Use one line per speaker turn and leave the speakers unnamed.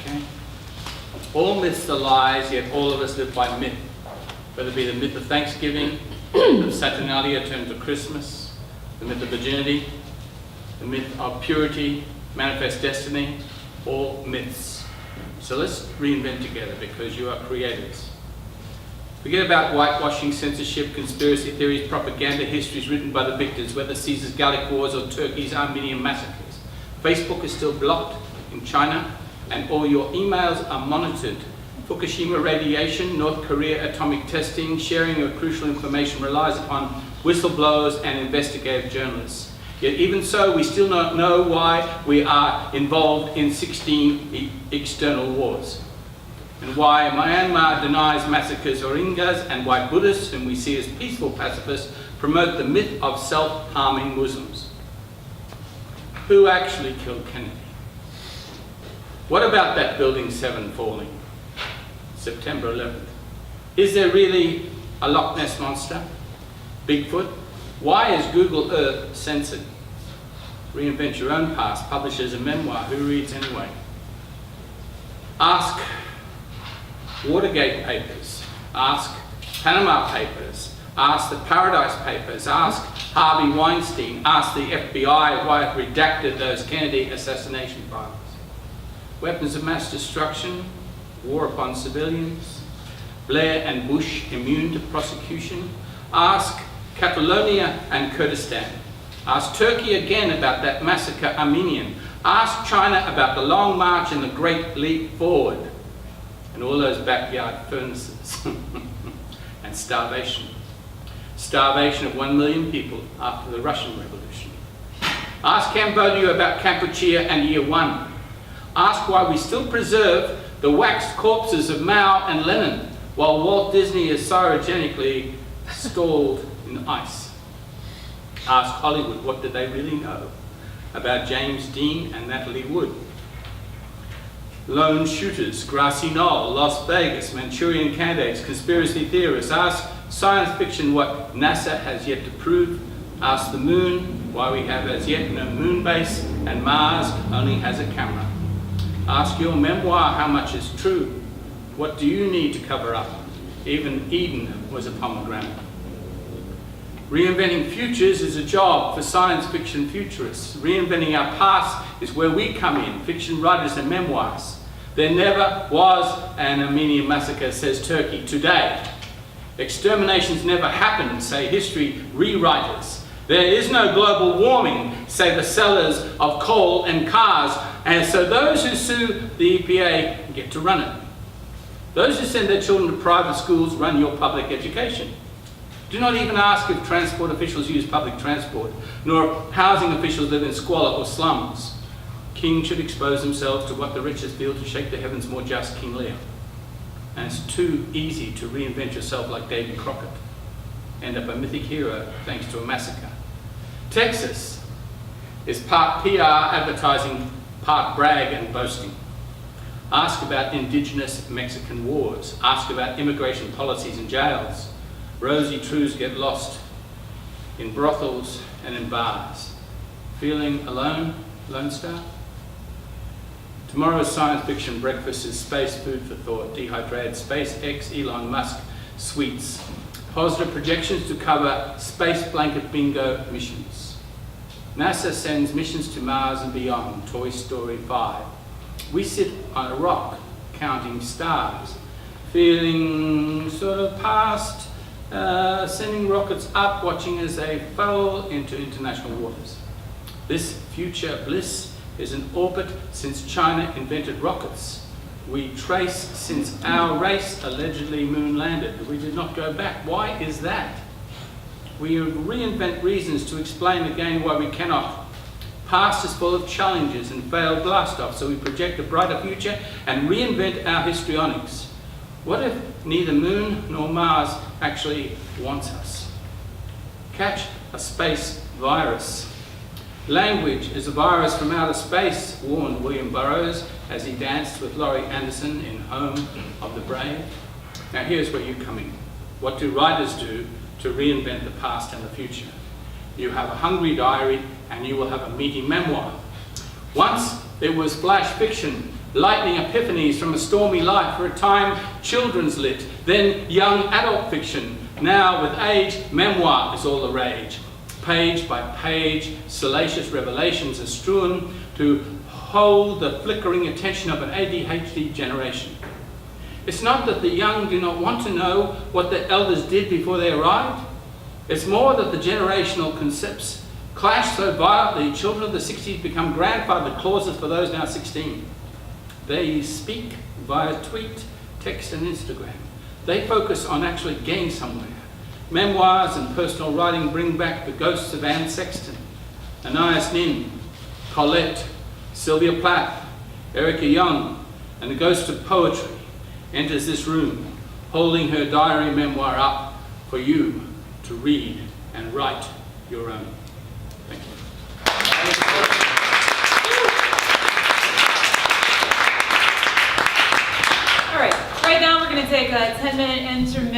Okay? All myths are lies, yet all of us live by myth. Whether it be the myth of Thanksgiving, the myth of Saturnalia turned to Christmas, the myth of virginity, the myth of purity, manifest destiny, all myths. So let's reinvent together because you are creators. Forget about whitewashing, censorship, conspiracy theories, propaganda, histories written by the victors, whether Caesar's Gallic Wars or Turkey's Armenian massacres. Facebook is still blocked in China, and all your emails are monitored. Fukushima radiation, North Korea atomic testing, sharing of crucial information relies upon whistleblowers and investigative journalists. Yet even so, we still don't know why we are involved in 16 external wars. And why Myanmar denies massacres Rohingyas, and why Buddhists, whom we see as peaceful pacifists, promote the myth of self-harming Muslims. Who actually killed Kennedy? What about that Building 7 falling? September 11th. Is there really a Loch Ness monster? Bigfoot? Why is Google Earth censored? Reinvent your own past, publishers a memoir. Who reads anyway? Ask Watergate papers, ask Panama Papers, ask the Paradise Papers, ask Harvey Weinstein, ask the FBI why it redacted those Kennedy assassination files. Weapons of mass destruction, war upon civilians, Blair and Bush immune to prosecution. Ask Catalonia and Kurdistan. Ask Turkey again about that massacre Armenian. Ask China about the Long March and the Great Leap Forward. And all those backyard furnaces. And starvation. Starvation of 1 million people after the Russian Revolution. Ask Cambodia about Kampuchea and Year One. Ask why we still preserve the waxed corpses of Mao and Lenin while Walt Disney is cryogenically stalled in ice. Ask Hollywood what did they really know about James Dean and Natalie Wood. Lone shooters, grassy knoll, Las Vegas, Manchurian candidates, conspiracy theorists. Ask science fiction what NASA has yet to prove. Ask the moon why we have as yet no moon base and Mars only has a camera. Ask your memoir how much is true. What do you need to cover up? Even Eden was a pomegranate. Reinventing futures is a job for science fiction futurists. Reinventing our past is where we come in, fiction writers and memoirs. There never was an Armenian massacre, says Turkey today. Exterminations never happened, say history rewriters. There is no global warming, say the sellers of coal and cars, and so those who sue the EPA get to run it. Those who send their children to private schools run your public education. Do not even ask if transport officials use public transport, nor housing officials live in squalor or slums. Kings should expose themselves to what the riches feel to shake the heavens more just, King Lear. And it's too easy to reinvent yourself like Davy Crockett. End up a mythic hero thanks to a massacre. Texas is part PR advertising, part brag and boasting. Ask about indigenous Mexican wars. Ask about immigration policies and jails. Rosy truths get lost in brothels and in bars. Feeling alone, Lone Star? Tomorrow's science fiction breakfast is space food for thought. Dehydrated SpaceX, Elon Musk, sweets. Positive projections to cover space blanket bingo missions. NASA sends missions to Mars and beyond. Toy Story 5. We sit on a rock counting stars, feeling sort of past, sending rockets up, watching as they fall into international waters. This future bliss is in orbit since China invented rockets. We trace since our race allegedly moon landed. We did not go back. Why is that? We reinvent reasons to explain again why we cannot. Past is full of challenges and failed blast-offs, so we project a brighter future and reinvent our histrionics. What if neither Moon nor Mars actually wants us? Catch a space virus. Language is a virus from outer space, warned William Burroughs as he danced with Laurie Anderson in Home of the Brave. Now here's where you come in. What do writers do to reinvent the past and the future? You have a hungry diary and you will have a meaty memoir. Once there was flash fiction, lightning epiphanies from a stormy life, for a time children's lit, then young adult fiction. Now with age, memoir is all the rage. Page by page, salacious revelations are strewn to hold the flickering attention of an ADHD generation. It's not that the young do not want to know what the elders did before they arrived. It's more that the generational concepts clash so violently, children of the 60s become grandfather clauses for those now 16. They speak via tweet, text and Instagram. They focus on actually getting somewhere. Memoirs and personal writing bring back the ghosts of Anne Sexton, Anais Nin, Colette, Sylvia Plath, Erica Young, and the ghost of poetry enters this room, holding her diary memoir up for you to read and write your own. Thank you.
All right, right now we're going to take a 10-minute intermission.